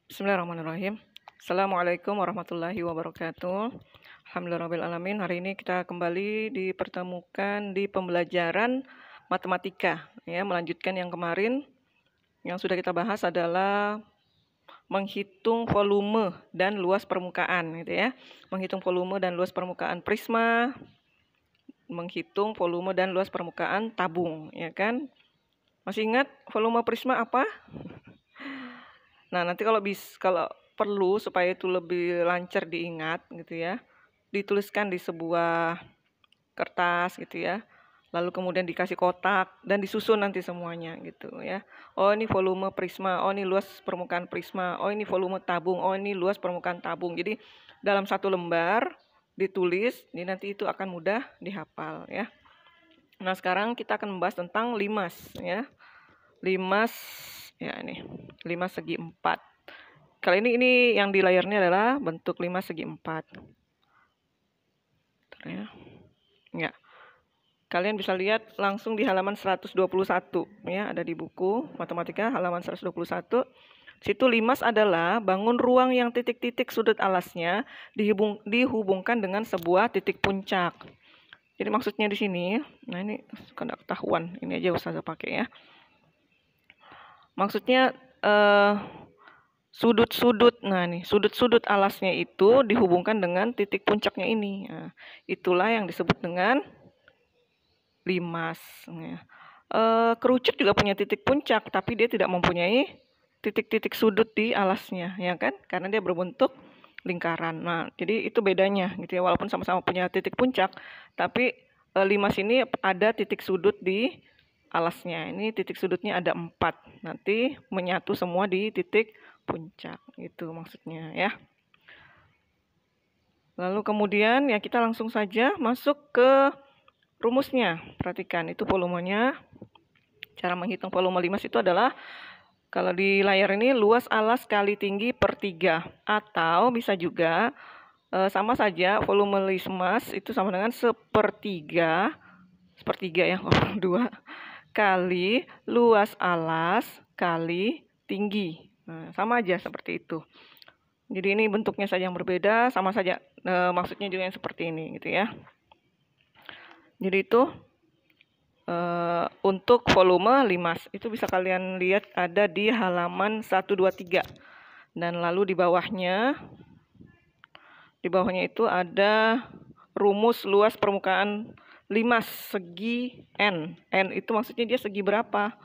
Bismillahirrahmanirrahim. Assalamualaikum warahmatullahi wabarakatuh. Alhamdulillahirrahmanirrahim. Hari ini kita kembali dipertemukan di pembelajaran matematika. Ya, melanjutkan yang kemarin. Yang sudah kita bahas adalah menghitung volume dan luas permukaan, gitu ya. Menghitung volume dan luas permukaan prisma, menghitung volume dan luas permukaan tabung, ya kan? Masih ingat volume prisma apa? Nah, nanti kalau perlu supaya itu lebih lancar diingat gitu ya, dituliskan di sebuah kertas gitu ya. Lalu kemudian dikasih kotak dan disusun nanti semuanya gitu ya. Oh, ini volume prisma, oh ini luas permukaan prisma, oh ini volume tabung, oh ini luas permukaan tabung. Jadi dalam satu lembar ditulis, ini nanti itu akan mudah dihafal ya. Nah, sekarang kita akan membahas tentang limas ya. Limas ya, ini limas segi 4. Kali ini yang di layarnya adalah bentuk limas segi 4. Ya. Ya. Kalian bisa lihat langsung di halaman 121 ya, ada di buku matematika halaman 121. Situ limas adalah bangun ruang yang titik-titik sudut alasnya dihubungkan dengan sebuah titik puncak. Jadi maksudnya di sini, nah ini kena ketahuan, ini aja Ustazah pakai ya. Maksudnya sudut-sudut, nah nih sudut-sudut alasnya itu dihubungkan dengan titik puncaknya ini. Nah, itulah yang disebut dengan limas. Ya. Kerucut juga punya titik puncak, tapi dia tidak mempunyai titik-titik sudut di alasnya, ya kan? Karena dia berbentuk lingkaran. Nah, jadi itu bedanya, gitu ya. Walaupun sama-sama punya titik puncak, tapi limas ini ada titik sudut di alasnya. Ini titik sudutnya ada 4. Nanti menyatu semua di titik puncak, itu maksudnya ya. Lalu kemudian ya kita langsung saja masuk ke rumusnya. Perhatikan itu volumenya. Cara menghitung volume limas itu adalah kalau di layar ini luas alas kali tinggi per 3, atau bisa juga sama saja volume limas itu sama dengan sepertiga ya, 2 kali luas alas kali tinggi. Nah, sama aja seperti itu. Jadi ini bentuknya saja yang berbeda, sama saja maksudnya juga yang seperti ini gitu ya. Jadi itu untuk volume limas itu bisa kalian lihat ada di halaman 123. Dan lalu di bawahnya itu ada rumus luas permukaan limas segi N. N itu maksudnya dia segi berapa?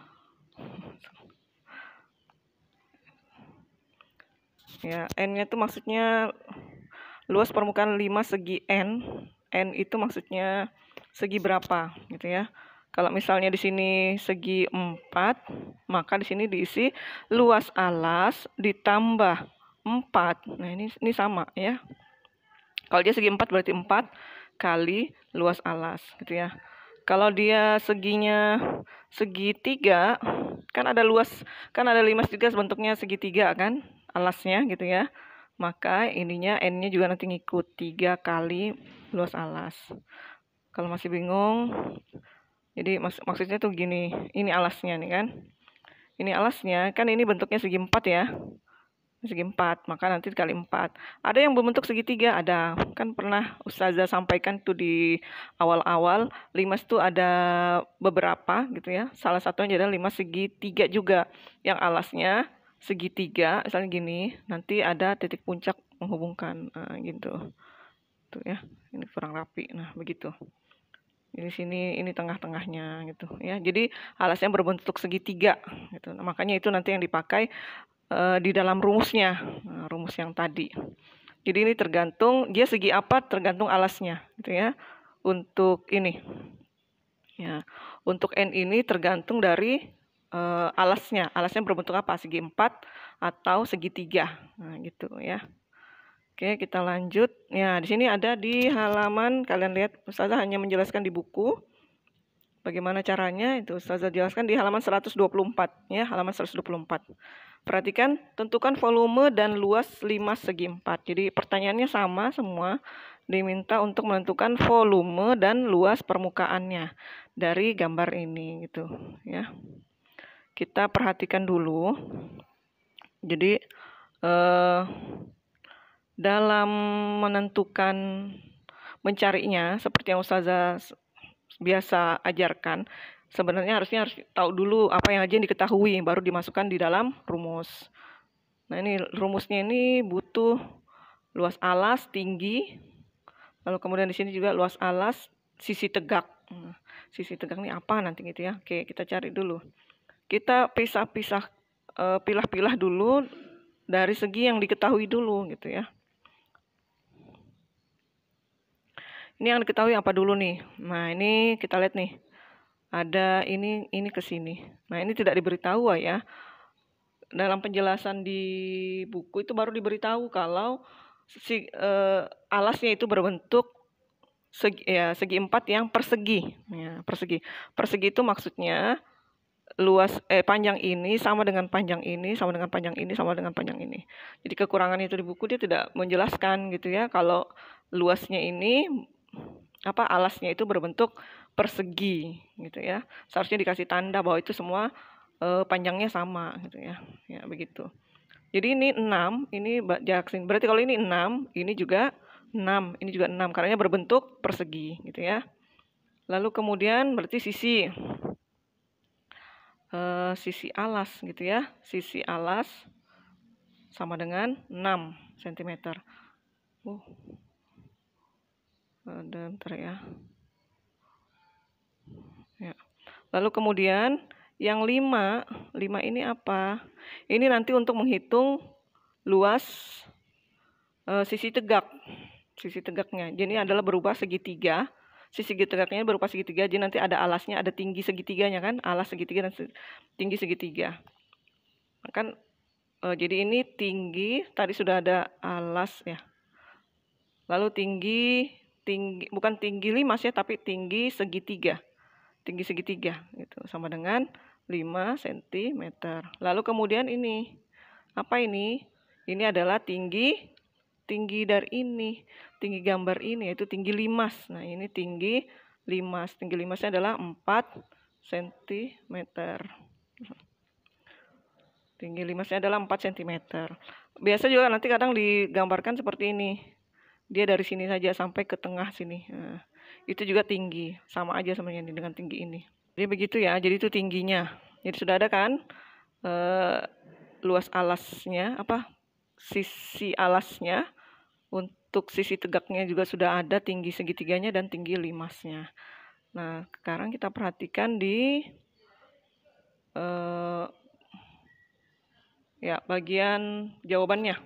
Ya, N-nya itu maksudnya luas permukaan limas segi N. N itu maksudnya segi berapa gitu ya. Kalau misalnya di sini segi 4, maka di sini diisi luas alas ditambah 4. Nah, ini sama ya. Kalau dia segi 4 berarti 4 kali luas alas gitu ya. Kalau dia seginya segitiga, kan ada limas juga bentuknya segitiga kan, alasnya gitu ya. Maka ininya N-nya juga nanti ngikut 3 kali luas alas. Kalau masih bingung, jadi maksudnya tuh gini, ini alasnya nih kan. Ini alasnya, kan ini bentuknya segi 4 ya. Segi 4, maka nanti kali 4. Ada yang berbentuk segitiga, ada. Kan pernah Ustazah sampaikan tuh di awal-awal, limas tuh ada beberapa gitu ya. Salah satunya adalah limas segitiga juga. Yang alasnya segitiga, misalnya gini, nanti ada titik puncak menghubungkan, gitu. Tuh ya, ini kurang rapi. Nah, begitu. Di sini ini tengah-tengahnya gitu ya. Jadi alasnya berbentuk segitiga gitu. Nah, makanya itu nanti yang dipakai di dalam rumusnya, rumus yang tadi. Jadi ini tergantung dia segi apa, tergantung alasnya gitu ya. Untuk ini ya, untuk N ini tergantung dari alasnya berbentuk apa, segi 4 atau segitiga. Nah, gitu ya. Oke, kita lanjut. Ya, di sini ada di halaman, kalian lihat Ustazah hanya menjelaskan di buku. Bagaimana caranya itu Ustazah jelaskan di halaman 124 ya, halaman 124. Perhatikan, tentukan volume dan luas limas segi 4. Jadi pertanyaannya sama semua, diminta untuk menentukan volume dan luas permukaannya dari gambar ini gitu ya. Kita perhatikan dulu. Jadi eh, dalam menentukan mencarinya seperti yang Ustazah biasa ajarkan, sebenarnya harus tahu dulu apa yang aja yang diketahui baru dimasukkan di dalam rumus. Nah, ini rumusnya ini butuh luas alas tinggi, lalu kemudian di sini juga luas alas sisi tegak. Nah, sisi tegak ini apa nanti gitu ya. Oke, kita cari dulu. Kita pilah-pilah dulu dari segi yang diketahui dulu gitu ya. Ini yang diketahui apa dulu nih? Nah, ini kita lihat nih. Ada ini ke sini. Nah, ini tidak diberitahu ya. Dalam penjelasan di buku itu baru diberitahu kalau alasnya itu berbentuk segi empat yang persegi. Ya, persegi. Persegi itu maksudnya panjang ini sama dengan panjang ini sama dengan panjang ini sama dengan panjang ini. Jadi kekurangan itu di buku dia tidak menjelaskan gitu ya kalau luasnya ini alasnya itu berbentuk persegi gitu ya. Seharusnya dikasih tanda bahwa itu semua panjangnya sama gitu ya. Ya begitu. Jadi ini 6, ini jarak sini. Berarti kalau ini 6, ini juga 6, ini juga 6 karena berbentuk persegi gitu ya. Lalu kemudian berarti sisi alas gitu ya. Sisi alas sama dengan 6 cm. Bentar ya. Ya. Lalu kemudian yang 5 ini apa? Ini nanti untuk menghitung luas sisi tegak. Sisi tegaknya. Jadi ini adalah berupa segitiga. Sisi tegaknya berupa segitiga. Jadi nanti ada alasnya, ada tinggi segitiganya kan? Alas segitiga dan tinggi segitiga. Kan jadi ini tinggi, tadi sudah ada alas ya. Lalu tinggi bukan tinggi limas ya, tapi tinggi segitiga. Tinggi segitiga gitu sama dengan 5 cm. Lalu kemudian ini apa ini? Ini adalah tinggi dari ini, tinggi gambar ini yaitu tinggi limas. Nah, ini tinggi limas. Tinggi limasnya adalah 4 cm. Tinggi limasnya adalah 4 cm. Biasa juga nanti kadang digambarkan seperti ini. Dia dari sini saja sampai ke tengah sini. Nah, itu juga tinggi, sama aja sebenarnya dengan tinggi ini. Jadi begitu ya, jadi itu tingginya. Jadi sudah ada kan luas alasnya, sisi alasnya. Untuk sisi tegaknya juga sudah ada tinggi segitiganya dan tinggi limasnya. Nah, sekarang kita perhatikan di bagian jawabannya.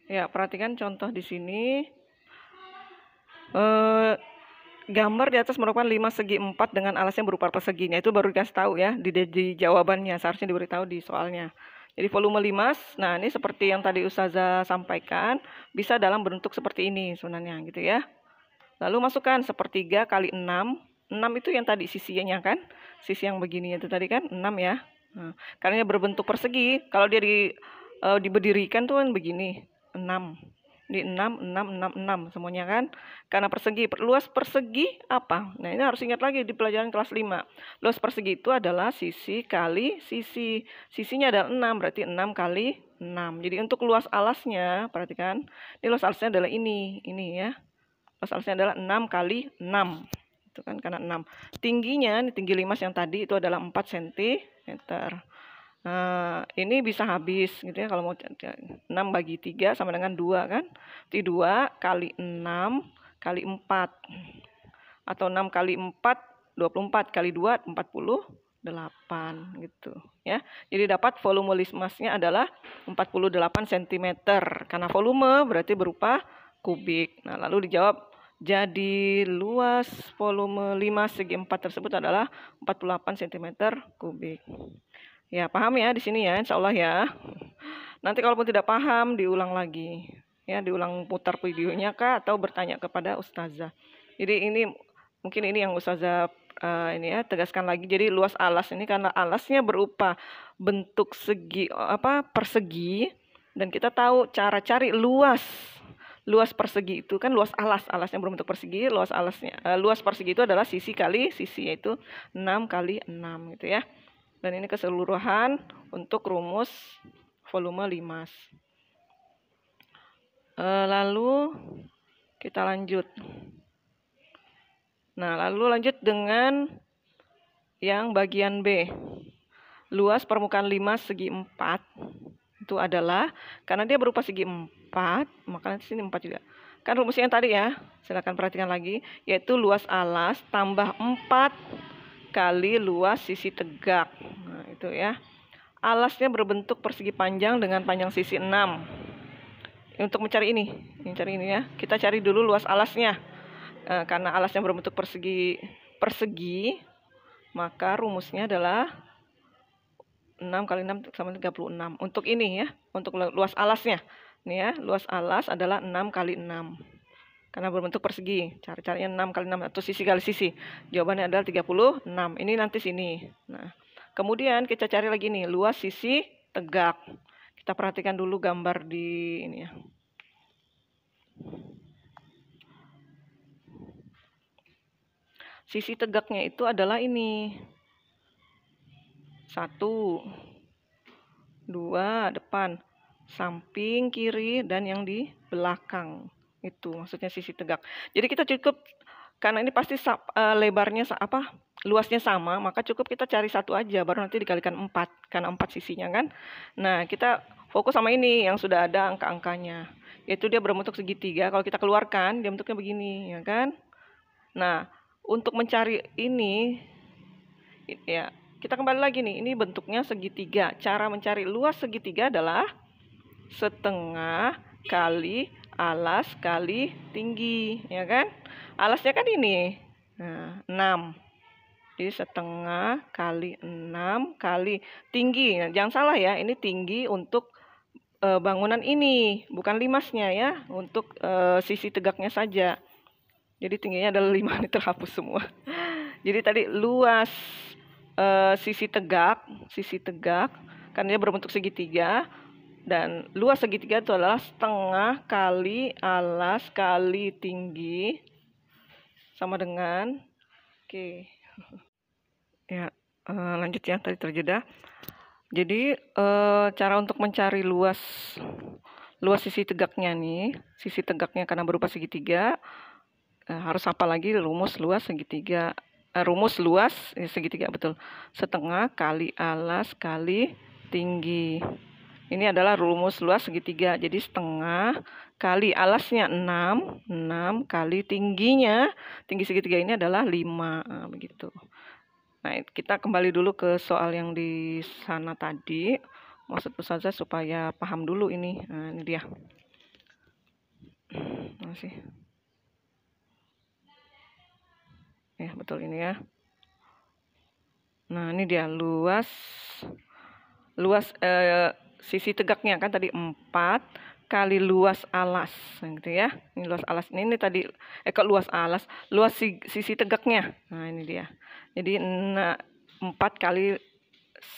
Ya, perhatikan contoh di sini. Gambar di atas merupakan 5 segi 4 dengan alasnya berupa perseginya. Itu baru dikasih tahu ya di jawabannya. Seharusnya diberitahu di soalnya. Jadi volume limas, nah ini seperti yang tadi Ustazah sampaikan, bisa dalam bentuk seperti ini sebenarnya gitu ya. Lalu masukkan sepertiga kali 6. 6 itu yang tadi sisinya kan? Sisi yang begini itu tadi kan 6 ya. Nah, karena berbentuk persegi, kalau dia diberdirikan tuh kan begini, 6. Di 6, 6, 6, 6 semuanya kan. Karena persegi, luas persegi apa? Nah, ini harus ingat lagi di pelajaran kelas 5. Luas persegi itu adalah sisi kali sisi. Sisinya adalah 6, berarti 6 kali 6. Jadi untuk luas alasnya, perhatikan. Ini luas alasnya adalah ini ya. Luas alasnya adalah 6 kali 6. Itu kan karena 6. Tingginya, tinggi limas yang tadi itu adalah 4 cm. Nah, ini bisa habis gitu ya kalau mau 6 bagi 3 sama dengan 2 kan. Jadi 2 kali 6 kali 4. Atau 6 kali 4, 24 kali 2, 48 gitu ya. Jadi dapat volume limasnya adalah 48 cm. Karena volume berarti berupa kubik. Nah, lalu dijawab jadi luas volume limas segi 4 tersebut adalah 48 cm kubik. Ya, paham ya di sini ya, insya Allah ya. Nanti kalaupun tidak paham, diulang lagi. Ya, diulang putar videonya kah atau bertanya kepada Ustazah. Jadi ini mungkin ini yang Ustazah tegaskan lagi. Jadi luas alas ini karena alasnya berupa bentuk persegi. Dan kita tahu cara cari luas persegi itu kan luas alasnya berbentuk persegi, luas persegi itu adalah sisi kali sisi, yaitu 6 kali 6 gitu ya. Dan ini keseluruhan untuk rumus volume limas. Lalu kita lanjut. Nah, lalu lanjut dengan yang bagian B. Luas permukaan limas segi 4 itu adalah, karena dia berupa segi 4, maka di sini 4 juga. Kan rumusnya yang tadi ya, silakan perhatikan lagi, yaitu luas alas tambah 4 kali luas sisi tegak. Nah, itu ya. Alasnya berbentuk persegi panjang dengan panjang sisi 6. Untuk mencari ini ya, kita cari dulu luas alasnya. Karena alasnya berbentuk persegi, maka rumusnya adalah 6 kali 6 sama 36. Untuk ini ya, untuk luas alasnya. Ini ya, luas alas adalah 6 kali 6. Karena berbentuk persegi. Cari-carinya 6 kali 6 atau sisi kali sisi. Jawabannya adalah 36. Ini nanti sini. Nah, kemudian kita cari lagi nih, luas sisi tegak. Kita perhatikan dulu gambar di ini ya. Sisi tegaknya itu adalah ini. 1, 2, depan, samping, kiri, dan yang di belakang. Itu maksudnya sisi tegak. Jadi kita cukup, karena ini pasti lebarnya luasnya sama, maka cukup kita cari satu aja, baru nanti dikalikan 4, karena 4 sisinya kan. Nah, kita fokus sama ini yang sudah ada angka-angkanya, yaitu dia berbentuk segitiga. Kalau kita keluarkan, dia bentuknya begini, ya kan. Nah, untuk mencari ini ya, kita kembali lagi nih, ini bentuknya segitiga. Cara mencari luas segitiga adalah setengah kali alas kali tinggi, ya kan? Alasnya kan ini, nah, 6. Jadi setengah kali 6 kali tinggi. Nah, jangan salah ya, ini tinggi untuk bangunan ini, bukan limasnya ya, untuk sisi tegaknya saja. Jadi tingginya adalah 5, ini terhapus semua. Jadi tadi luas sisi tegak, karena dia berbentuk segitiga, dan luas segitiga itu adalah setengah kali alas kali tinggi sama dengan, oke. Ya, lanjut ya, tadi terjeda. Jadi cara untuk mencari luas sisi tegaknya nih, sisi tegaknya karena berupa segitiga, harus apa lagi rumus luas segitiga, rumus luas segitiga, betul, setengah kali alas kali tinggi. Ini adalah rumus luas segitiga. Jadi setengah kali alasnya 6 kali tingginya, tinggi segitiga ini adalah 5, nah, begitu. Nah, kita kembali dulu ke soal yang di sana tadi. Maksud saja supaya paham dulu ini. Nah, ini dia. Masih. Ya, betul ini ya. Nah, ini dia luas sisi tegaknya kan tadi 4 kali luas alas, gitu ya. Ini luas alas, ini tadi luas alas, luas sisi tegaknya. Nah, ini dia. Jadi 4 kali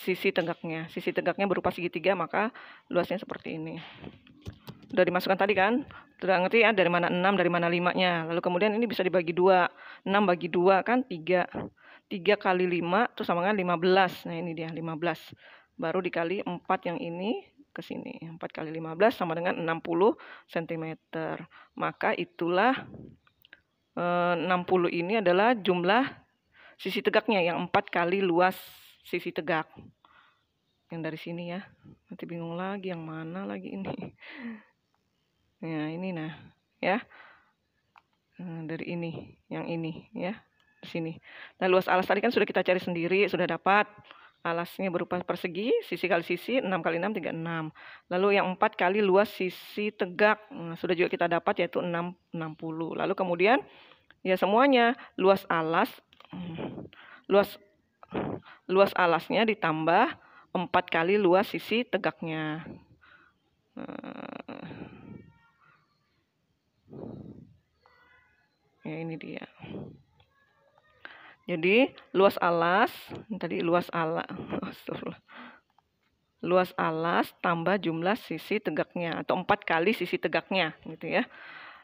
sisi tegaknya. Sisi tegaknya berupa segitiga, maka luasnya seperti ini. Udah dimasukkan tadi kan? Sudah ngerti ya dari mana 6, dari mana 5-nya. Lalu kemudian ini bisa dibagi 2. 6 bagi 2 kan 3. 3 kali 5 itu sama dengan 15. Nah, ini dia 15. Baru dikali 4 yang ini ke sini. 4 kali 15 sama dengan 60 cm. Maka itulah 60 ini adalah jumlah sisi tegaknya yang 4 kali luas sisi tegak. Yang dari sini ya. Nanti bingung lagi yang mana lagi ini. Ya, ini nah, ya. Dari ini, yang ini ya, di sini. Nah, luas alas tadi kan sudah kita cari sendiri, sudah dapat. Alasnya berupa persegi, sisi kali sisi, 6 kali 6, 36. Lalu yang 4 kali luas sisi tegak, sudah juga kita dapat, yaitu 60. Lalu kemudian, ya semuanya, luas alasnya ditambah 4 kali luas sisi tegaknya. Ya, ini dia. Jadi luas alas tadi, luas alas tambah jumlah sisi tegaknya, atau 4 kali sisi tegaknya gitu ya.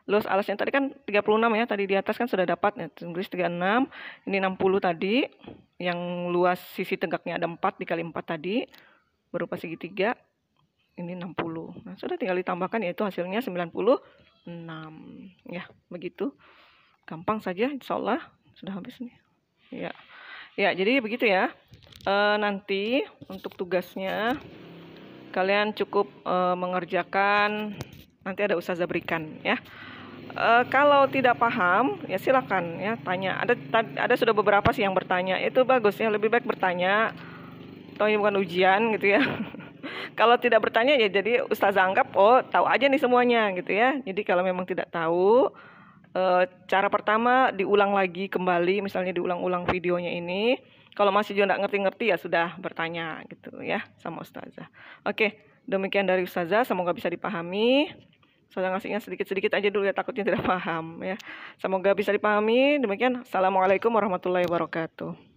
Luas alasnya tadi kan 36 ya, tadi di atas kan sudah dapat ya, tulis 36, ini 60 tadi, yang luas sisi tegaknya ada 4 dikali 4 tadi, berupa segitiga, ini 60. Nah, sudah tinggal ditambahkan, yaitu hasilnya 96. Ya, begitu. Gampang saja, insya Allah. Sudah habis nih. Ya, ya jadi begitu ya. Nanti untuk tugasnya, kalian cukup mengerjakan, nanti ada ustazah berikan ya. Kalau tidak paham ya silakan ya tanya. Ada sudah beberapa sih yang bertanya, itu bagus ya, lebih baik bertanya. Toh ini bukan ujian gitu ya. Kalau tidak bertanya ya jadi ustazah anggap oh tahu aja nih semuanya gitu ya. Jadi kalau memang tidak tahu, cara pertama diulang lagi kembali, misalnya diulang-ulang videonya ini. Kalau masih juga nggak ngerti-ngerti ya sudah bertanya gitu ya sama ustazah. Oke, demikian dari ustazah, semoga bisa dipahami. Saya ngasihnya sedikit-sedikit aja dulu ya, takutnya tidak paham ya. Semoga bisa dipahami. Demikian, assalamualaikum warahmatullahi wabarakatuh.